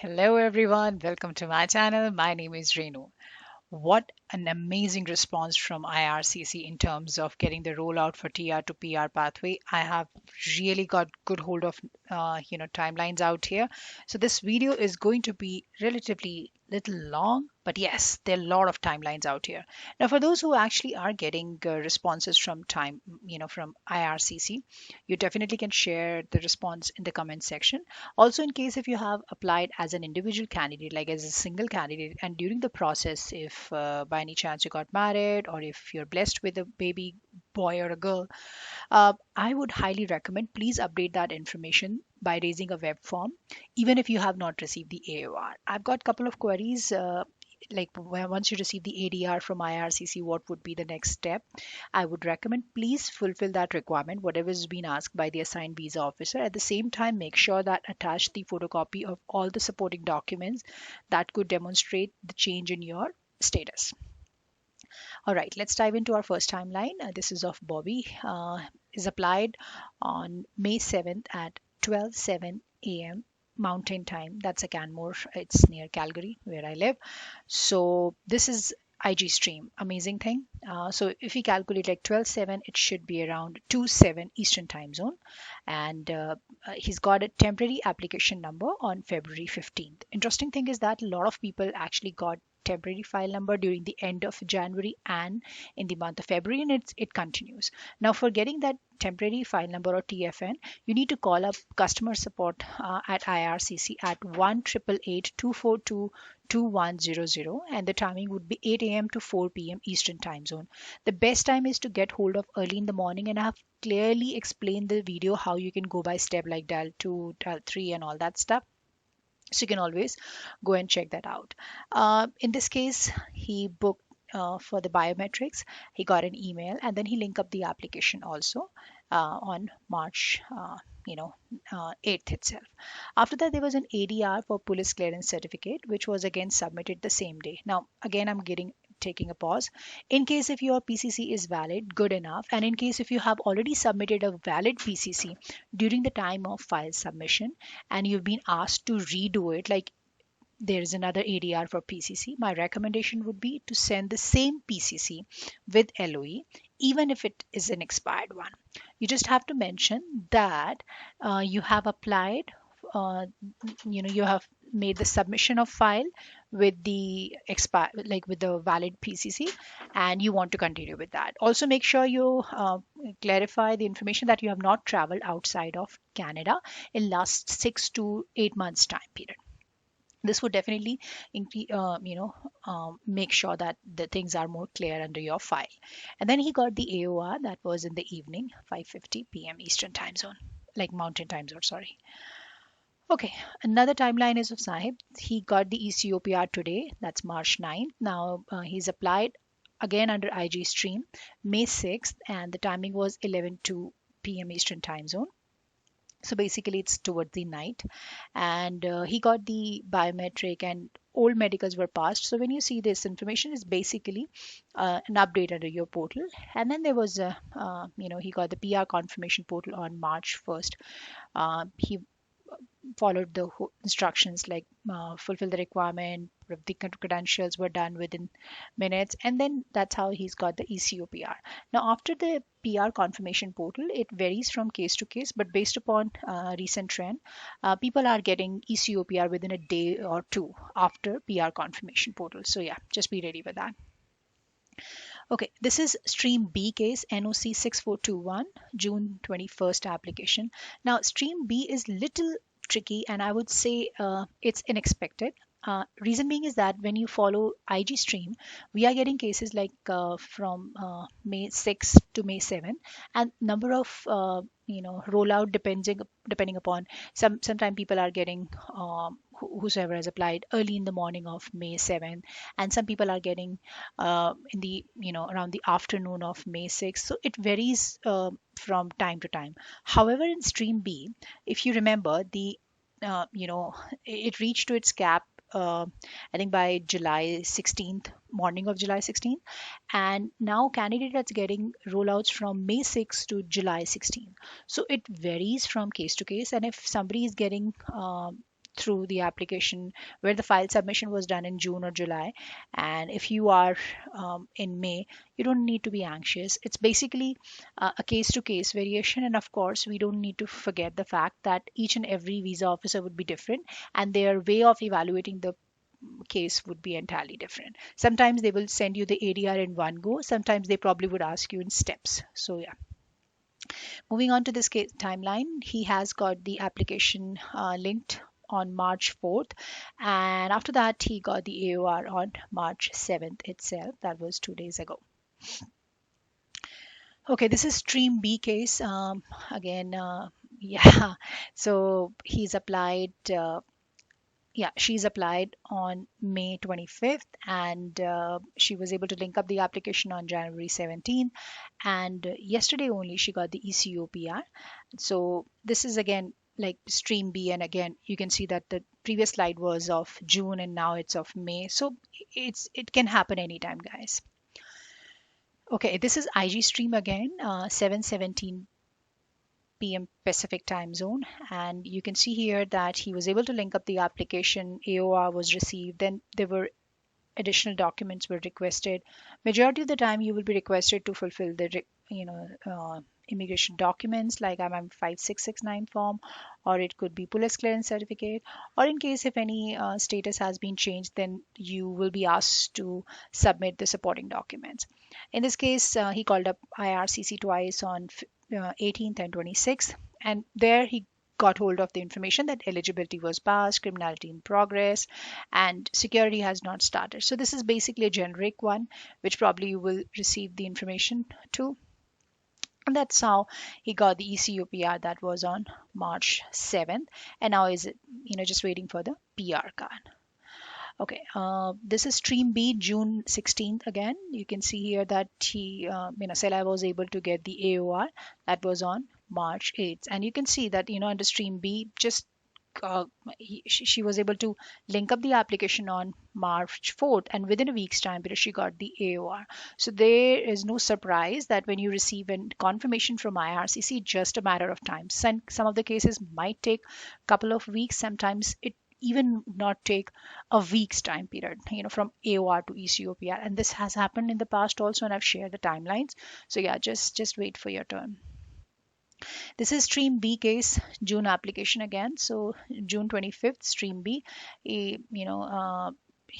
Hello everyone, welcome to my channel. My name is Renu. What an amazing response from IRCC in terms of getting the rollout for TR to PR pathway. I have really got good hold of timelines out here. So this video is going to be relatively little long, but yes, there are a lot of timelines out here. Now, for those who actually are getting responses from from IRCC, you definitely can share the response in the comment section. Also, in case if you have applied as an individual candidate, like as a single candidate, and during the process, if by any chance you got married or if you're blessed with a baby boy or a girl, I would highly recommend please update that information by raising a web form, even if you have not received the AOR. I've got a couple of queries. Like once you receive the ADR from IRCC, what would be the next step? I would recommend please fulfill that requirement, whatever has been asked by the assigned visa officer. At the same time, make sure that attach the photocopy of all the supporting documents that could demonstrate the change in your status. All right, let's dive into our first timeline. This is of Bobby. Is applied on May 7th at 12:07 a.m. Mountain Time. That's a Canmore. It's near Calgary, where I live. So this is IG stream. Amazing thing. So if we calculate like 12:07, it should be around 2:07 Eastern Time Zone. And he's got a temporary application number on February 15th. Interesting thing is that a lot of people actually got temporary file number during the end of January and in the month of February, and it continues. Now, for getting that temporary file number or TFN, you need to call up customer support at IRCC at 1-888-242-2100, and the timing would be 8 a.m. to 4 p.m. Eastern Time Zone. The best time is to get hold of early in the morning, and I have clearly explained the video how you can go by step like dial 2, dial 3, and all that stuff. So you can always go and check that out. In this case, he booked for the biometrics. He got an email and then he linked up the application also on March 8th itself. After that, there was an ADR for police clearance certificate, which was again submitted the same day. Now, again, I'm getting taking a pause. In case if your PCC is valid, good enough. And in case if you have already submitted a valid PCC during the time of file submission and you've been asked to redo it, like there is another ADR for PCC, my recommendation would be to send the same PCC with LOE, even if it is an expired one. You just have to mention that you have applied, you have made the submission of file with the with the valid PCC, and you want to continue with that. Also, make sure you clarify the information that you have not traveled outside of Canada in last 6 to 8 months time period. This would definitely make sure that the things are more clear under your file. And then he got the AOR that was in the evening, 5:50 p.m. Eastern Time Zone, like Mountain Time Zone, sorry. Okay, another timeline is of Sahib. He got the EC-OPR today, that's March 9th. Now he's applied again under IG stream May 6th, and the timing was 11:02 p.m. Eastern Time Zone. So basically, it's towards the night, and he got the biometric and old medicals were passed. So when you see this information, is basically an update under your portal. And then there was a, he got the PR confirmation portal on March 1st. He followed the instructions like fulfill the requirement, the credentials were done within minutes, and then that's how he's got the EC-OPR. Now, after the PR confirmation portal, it varies from case to case, but based upon recent trend, people are getting EC-OPR within a day or two after PR confirmation portal. So yeah, just be ready with that. Okay, this is Stream B case NOC 6421 June 21st application. Now, Stream B is little tricky and I would say it's unexpected. Reason being is that when you follow IG stream, we are getting cases like from May 6 to May 7, and number of rollout depending upon sometimes people are getting whosoever has applied early in the morning of May 7th, and some people are getting in the around the afternoon of May 6th. So it varies from time to time. However, in stream B, if you remember the it reached to its cap I think by July 16th, morning of July 16th. And now candidate that's getting rollouts from May 6th to July 16th. So it varies from case to case. And if somebody is getting through the application where the file submission was done in June or July. And if you are in May, you don't need to be anxious. It's basically a case to case variation. And of course, we don't need to forget the fact that each and every visa officer would be different, and their way of evaluating the case would be entirely different. Sometimes they will send you the ADR in one go, sometimes they probably would ask you in steps. So, yeah. Moving on to this case timeline, he has got the application linked on March 4th, and after that, he got the AOR on March 7th itself. That was 2 days ago. Okay, this is stream B case. Again, yeah, so he's applied. Yeah, she's applied on May 25th, and she was able to link up the application on January 17th. And yesterday only she got the EC-OPR. So this is again like stream B, and again you can see that the previous slide was of June and now it's of May. So it can happen anytime, guys. Okay, this is IG stream again, 7:17 p.m. Pacific time zone, and you can see here that he was able to link up the application. AOR was received, then there were additional documents were requested. Majority of the time you will be requested to fulfill the immigration documents like MM5669 form, or it could be police clearance certificate, or in case if any status has been changed, then you will be asked to submit the supporting documents. In this case, he called up IRCC twice on 18th and 26th, and there he got hold of the information that eligibility was passed, criminality in progress, and security has not started. So this is basically a generic one, which probably you will receive the information to. And that's how he got the EC-OPR. That was on March 7th, and now is just waiting for the PR card. Okay, this is stream B, June 16th again. You can see here that he, Sela was able to get the AOR. That was on March 8th. And you can see that, under stream B, just she was able to link up the application on March 4th, and within a week's time period, she got the AOR. So there is no surprise that when you receive a confirmation from IRCC, just a matter of time. Some of the cases might take a couple of weeks. Sometimes it even not take a week's time period, from AOR to EC-OPR. And this has happened in the past also, and I've shared the timelines. So yeah, just wait for your turn. This is stream B case, June application again. So June 25th, stream B, he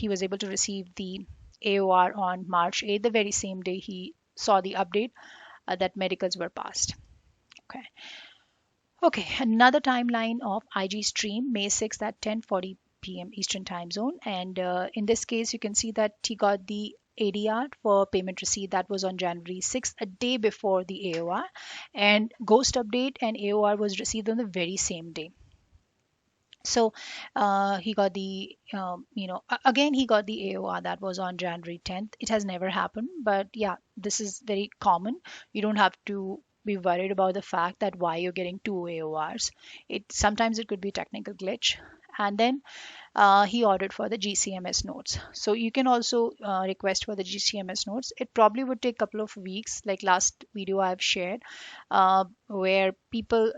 was able to receive the AOR on March 8th, the very same day he saw the update that medicals were passed. Okay, another timeline of IG stream, May 6th at 10:40 p.m. Eastern time zone. And in this case, you can see that he got the ADR for payment receipt. That was on January 6th, a day before the AOR. And ghost update and AOR was received on the very same day. So he got the, again, he got the AOR. That was on January 10th. It has never happened, but yeah, this is very common. You don't have to be worried about the fact that why you're getting two AORs. Sometimes it could be a technical glitch. And then he ordered for the GCMS notes. So you can also request for the GCMS notes. It probably would take a couple of weeks, like last video I've shared, where people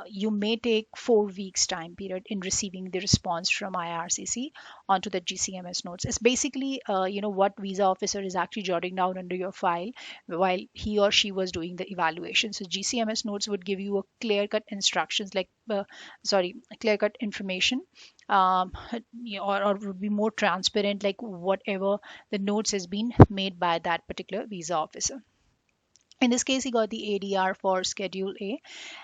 you may take 4 weeks time period in receiving the response from IRCC onto the GCMS notes. It's basically, what visa officer is actually jotting down under your file while he or she was doing the evaluation. So GCMS notes would give you a clear-cut instructions, clear-cut information, or would be more transparent, like whatever the notes has been made by that particular visa officer. In this case, he got the ADR for Schedule A,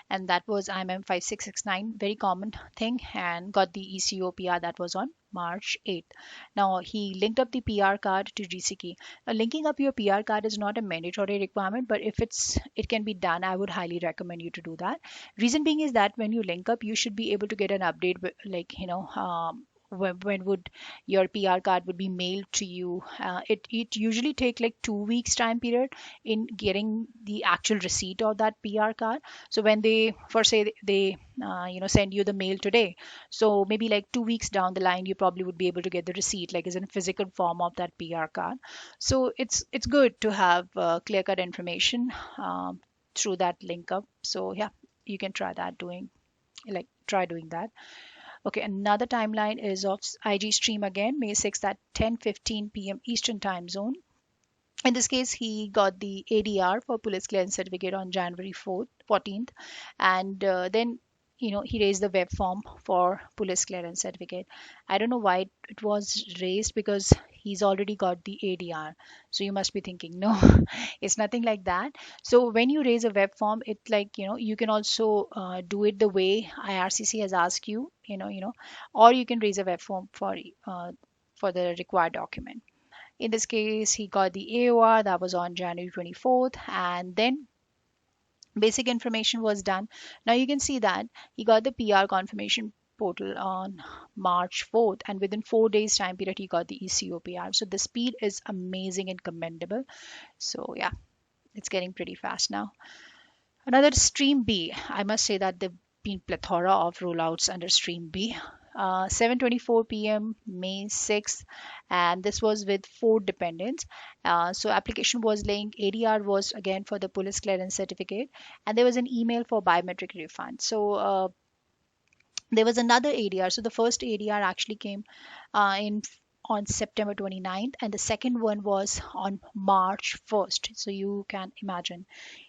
and that was IMM 5669, very common thing, and got the EC-OPR. That was on March 8th. Now, he linked up the PR card to GCK. Now, linking up your PR card is not a mandatory requirement, but if it can be done, I would highly recommend you to do that. Reason being is that when you link up, you should be able to get an update, when would your PR card would be mailed to you. It usually take like 2 weeks time period in getting the actual receipt of that PR card. So when they send you the mail today, so maybe like 2 weeks down the line, you probably would be able to get the receipt, like as in physical form of that PR card. So it's good to have clear-cut information through that link up. So yeah, you can try doing that. Okay, another timeline is of IG stream again, May 6th at 10:15 p.m. Eastern Time Zone. In this case, he got the ADR for police clearance certificate on January 4th, 14th, and then he raised the web form for police clearance certificate. I don't know why it was raised because he's already got the ADR. So you must be thinking, no, it's nothing like that. So when you raise a web form, it like you can also do it the way IRCC has asked you, or you can raise a web form for the required document. In this case, he got the AOR that was on January 24th, and then basic information was done. Now you can see that he got the PR confirmation portal on March 4th, and within 4 days time period he got the EC-OPR. So the speed is amazing and commendable. So yeah, it's getting pretty fast now. Another Stream B, I must say that there've been plethora of rollouts under Stream B. 7:24 p.m. May 6th, and this was with 4 dependents. So application was linked. ADR was again for the police clearance certificate, and there was an email for biometric refund. So there was another ADR. So the first ADR actually came in on September 29th, and the second one was on March 1st. So you can imagine,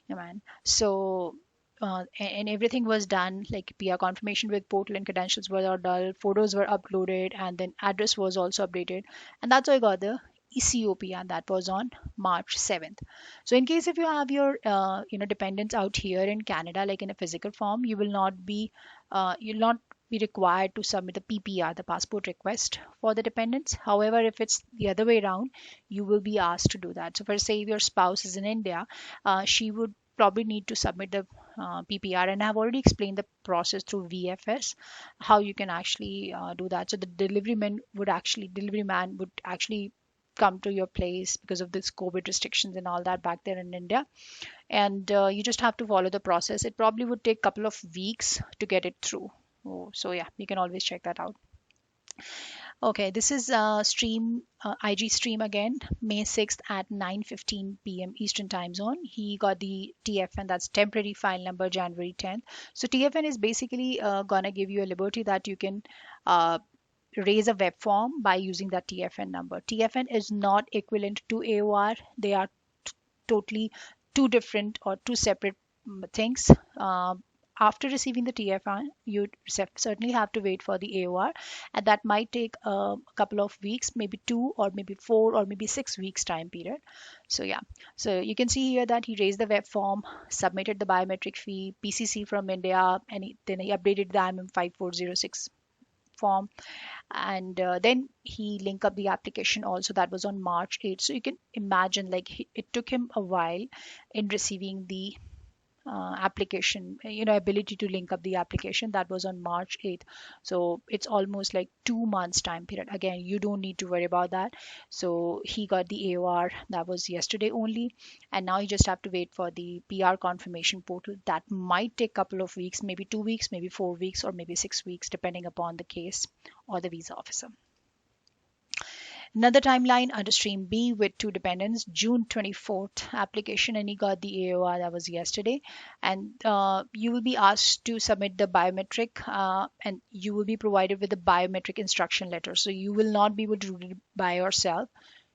yeah, man. So and everything was done like PR confirmation with portal and credentials were all done, photos were uploaded, and then address was also updated, and that's how I got the ECOPR that was on March 7th. So in case if you have your dependents out here in Canada, like in a physical form, you'll not be required to submit the PPR, the passport request for the dependents. However, if it's the other way around, you will be asked to do that. So for say if your spouse is in India, she would probably need to submit the PPR, and I've already explained the process through VFS how you can actually do that. So the delivery man would actually come to your place because of this COVID restrictions and all that back there in India, and you just have to follow the process. It probably would take a couple of weeks to get it through. Oh, so yeah, you can always check that out. Okay, this is IG stream again, May 6th at 9:15 p.m. Eastern Time Zone. He got the TFN, that's temporary file number, January 10th. So TFN is basically gonna give you a liberty that you can uh, raise a web form by using that TFN number. TFN is not equivalent to AOR. They are totally two different or two separate things. After receiving the TFI, you certainly have to wait for the AOR, and that might take a couple of weeks, maybe 2 or maybe 4 or maybe 6 weeks time period. So yeah, so you can see here that he raised the web form, submitted the biometric fee, PCC from India, and then he updated the IMM 5406 form, and then he linked up the application also. That was on March 8th. So you can imagine like it took him a while in receiving the application, ability to link up the application. That was on March 8th. So it's almost like 2 months time period. Again, you don't need to worry about that. So he got the AOR, that was yesterday only, and now you just have to wait for the PR confirmation portal. That might take a couple of weeks, maybe 2 weeks, maybe 4 weeks, or maybe 6 weeks, depending upon the case or the visa officer. Another timeline under Stream B with 2 dependents, June 24th application, and he got the AOR, that was yesterday. And you will be asked to submit the biometric, and you will be provided with the biometric instruction letter. So you will not be able to do it by yourself.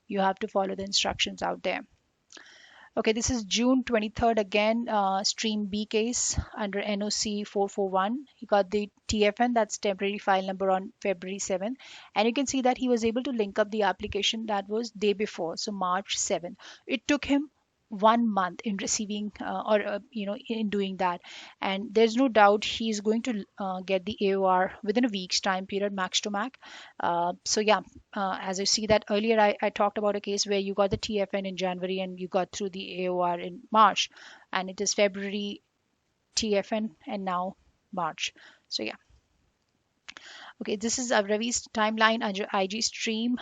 You have to follow the instructions out there. Okay, this is June 23rd again, Stream B case under NOC 441. He got the TFN, that's temporary file number, on February 7th. And you can see that he was able to link up the application, that was day before, so March 7th. It took him 1 month in receiving in doing that, and there's no doubt he's going to get the AOR within a week's time period, max to max. So yeah, as I see that earlier, I talked about a case where you got the TFN in January and you got through the AOR in March, and it is February TFN and now March. So yeah. Okay, this is Ravi's timeline under IG stream,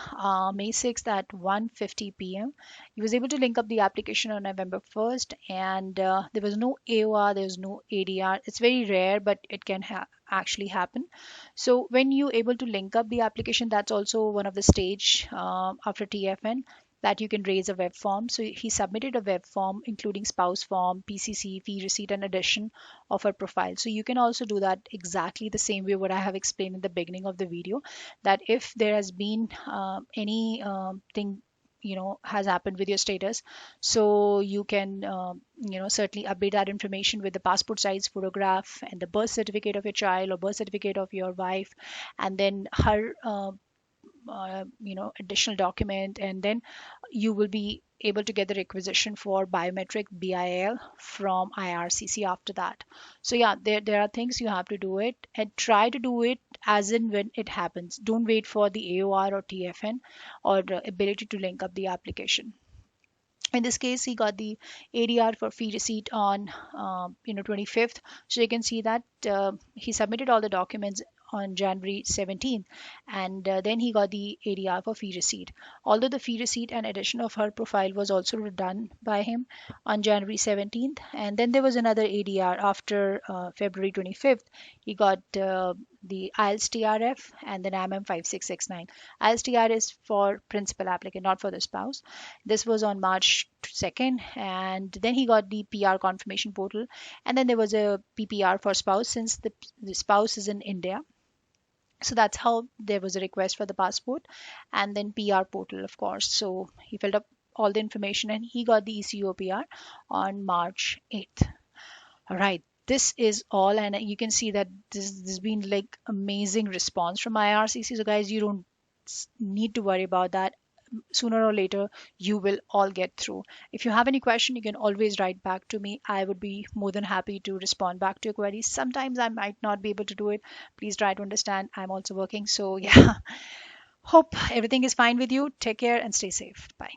May 6th at 1:50 p.m. He was able to link up the application on November 1st, and there was no AOR, there was no ADR. It's very rare, but it can actually happen. So when you able to link up the application, that's also one of the stage after TFN. that you can raise a web form. So he submitted a web form including spouse form, PCC, fee receipt, and addition of her profile. So you can also do that exactly the same way what I have explained in the beginning of the video, that if there has been any thing has happened with your status, so you can certainly update that information with the passport size photograph and the birth certificate of your child or birth certificate of your wife, and then her additional document, and then you will be able to get the requisition for biometric BIL from IRCC after that. So yeah, there are things you have to do it, and try to do it as in when it happens. Don't wait for the AOR or TFN or the ability to link up the application. In this case, he got the ADR for fee receipt on 25th. So you can see that he submitted all the documents on January 17th, and then he got the ADR for fee receipt. Although the fee receipt and addition of her profile was also done by him on January 17th, and then there was another ADR after February 25th. He got the IELTS TRF and then IMM 5669. IELTS TR is for principal applicant, not for the spouse. This was on March 2nd, and then he got the PR confirmation portal, and then there was a PPR for spouse since the spouse is in India. So that's how there was a request for the passport, and then PR portal, of course. So he filled up all the information and he got the EC-OPR on March 8th. All right, this is all, and you can see that this has been like amazing response from IRCC. So guys, you don't need to worry about that. Sooner or later you will all get through. If you have any question, you can always write back to me. I would be more than happy to respond back to your queries. Sometimes I might not be able to do it. Please try to understand, I'm also working. So yeah, hope everything is fine with you. Take care and stay safe. Bye.